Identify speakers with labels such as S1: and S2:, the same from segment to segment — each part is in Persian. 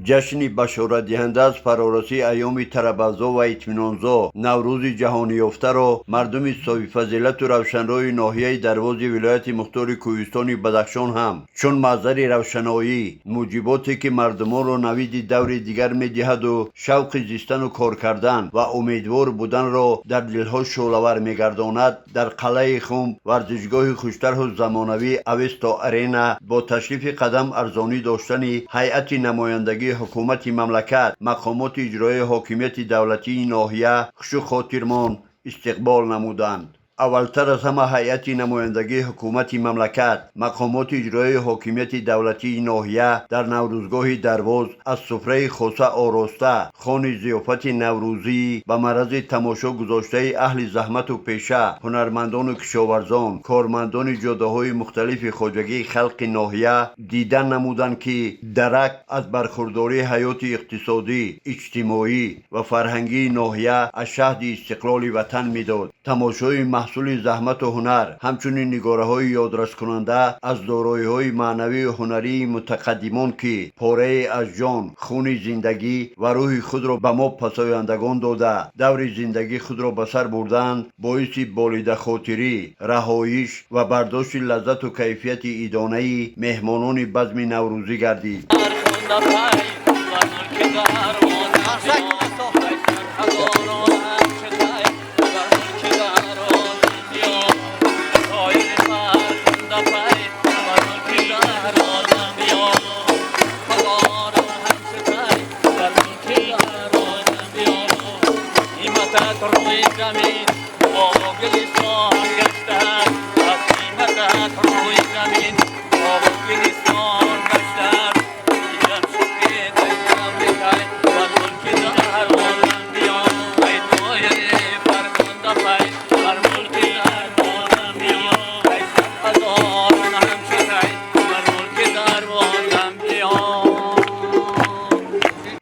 S1: جشن بشارت‌دهنده از فرارسی ایام ترابزا و اطمینانزا نوروز جهانی یافته را مردم صاحب فضیلت و روشنروی ناحیه درواز ولایت مختار کوهستان بدخشان هم چون مظهر روشنایی موجباتی که مردمان را نوید دور دیگر می‌دهد و شوق زیستن و کار کردن و امیدوار بودن را در دلها شعله‌ور می‌گرداند، در قلعه خم ورزشگاه خوش‌طرح و زمانوی اوستا ارینا با تشریف قدم ارزانی داشتن هیئت نمایندگی حکومت مملکت مقامات اجرایی حاکمیت دولتی ناحیه خوش و خاطرمان استقبال نمودند. اولتر از همه هیئت نمایندگی حکومت مملکت مقامات اجرایی حاکمیت دولتی ناحیه در نوروزگاه درواز از سفره خاصه آراسته خوان ضیافت نوروزی به معرض تماشا گذاشته اهل زحمت و پیشه، هنرمندان و کشاورزان، کارمندان جاده‌های مختلف خواجگی خلق ناحیه دیدن نمودند که درک از برخورداری حیات اقتصادی، اجتماعی و فرهنگی ناحیه از شهد استقلال وطن میداد. تماشای محصول زحمت و هنر همچنین نگاره‌های یادرس کننده از دارایی‌های معنوی و هنری متقدمان که پاره از جان، خون زندگی و روح خود را به ما پسایندگان داده دور زندگی خود را به سر بردند، باعث بالیده خاطری، رهایش و برداشت لذت و کیفیت ایدانه مهمانان بزم نوروزی گردید.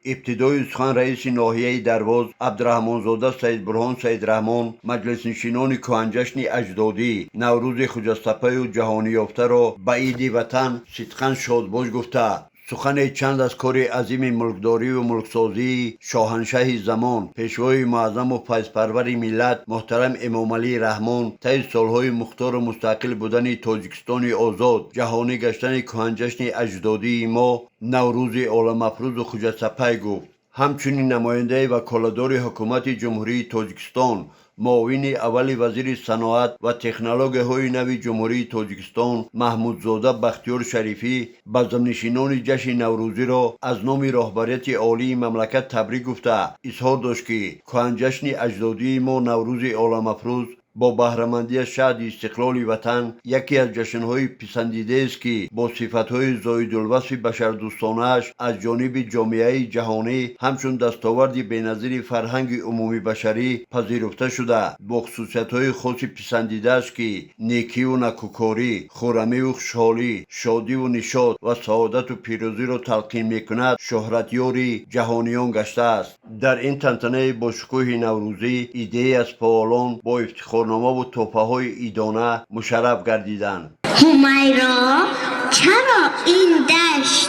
S1: ابتدای سخن رئیس ناحیه درواز عبدالرحمن‌زاده سید برهان سید رحمان مجلس نشینان کهنجشن اجدادی نوروز خجسته و جهانی یافته را به عید وطن صدقاً شادباش گفته سخن چند از کار عظیم ملکداری و ملکسازی شاهنشاه زمان پیشوای معظم و فیض‌پرور ملت محترم امام علی رحمان طی سالهای مختار و مستقل بودن تاجیکستان آزاد جهانی گشتن کهنجشن اجدادی ما نوروز عالم افروز و خجسته گفت. همچنین نماینده و کاله‌دار حکومت جمهوری تاجیکستان معاون اول وزیر صنعت و تکنولوژی‌های نو جمهوری تاجیکستان محمودزاده بختیار شریفی بزمنشینان جشن نوروزی را از نام رهبریت عالی مملکت تبریک گفته اظهار داشت که کهنجشن اجدادی ما نوروز عالم افروز با بهره‌مندی از شهد استقلال وطن یکی از جشن‌های پسندیده است که با صفت‌های زایدالوصف بشردوستانه‌اش از جانب جامعه جهانی همچون دستاورد بی‌نظیر فرهنگ عمومی بشری پذیرفته شده. با خصوصیت‌های خاص پسندیده است که نیکی و نکوکاری، خرمی و خوشحالی، شادی و نشاط و سعادت و پیروزی را تلقین می‌کند، شهرتیاری جهانیان گشته است. در این تنتنه با شکوه نوروزی ایده از فعالان با افتخار نامه و تحفه‌های ایدانه مشرف گردیدند.
S2: همیرا چرا این دشت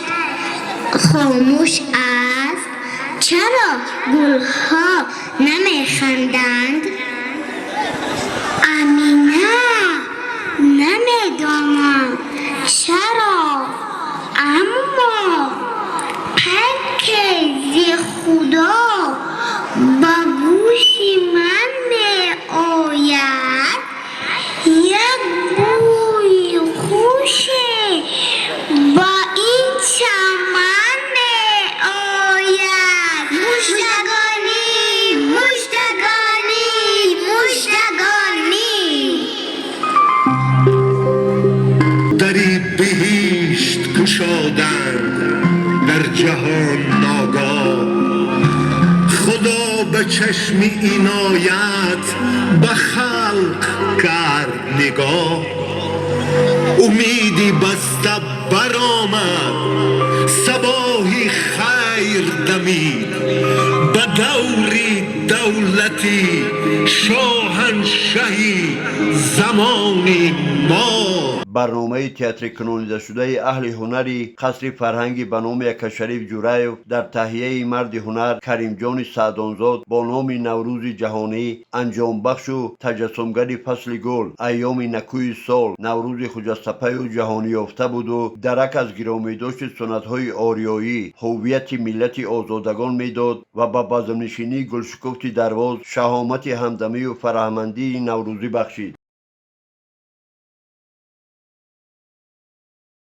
S2: خاموش است؟ چرا گلها نمیخندند؟ امینه نمیدانم چرا، اما پکیزی خدا با گوش من می آید یک بوی خوش با این چمن می آید. مژدگانی مژدگانی مژدگانی.
S3: دری بهشت گشادند در جهان ناگاه، خدا به چشم عنایت به خلق کرد نگاه. امیدی بسته برآمد صباحی خیر دمید، به دوری دولتی شاهنشهی زمانی ما.
S1: برنامه تئاتر کانونیزه شده اهل هنری قصر فرهنگی به نام یکشریف جورایف در تهیه مرد هنر کریم جان سعدانزاد با نام نوروز جهانی انجام بخش و تجسمگر فصل گل ایام نکوی سال نوروز خجسته و جهانی یافته بود و درک از گرامی داشت سنت های آریایی هویت ملت آزادگان میداد و با بزمنشینی گلشکفت درواز شهامت همدمی و فرهمندی نوروزی بخشید.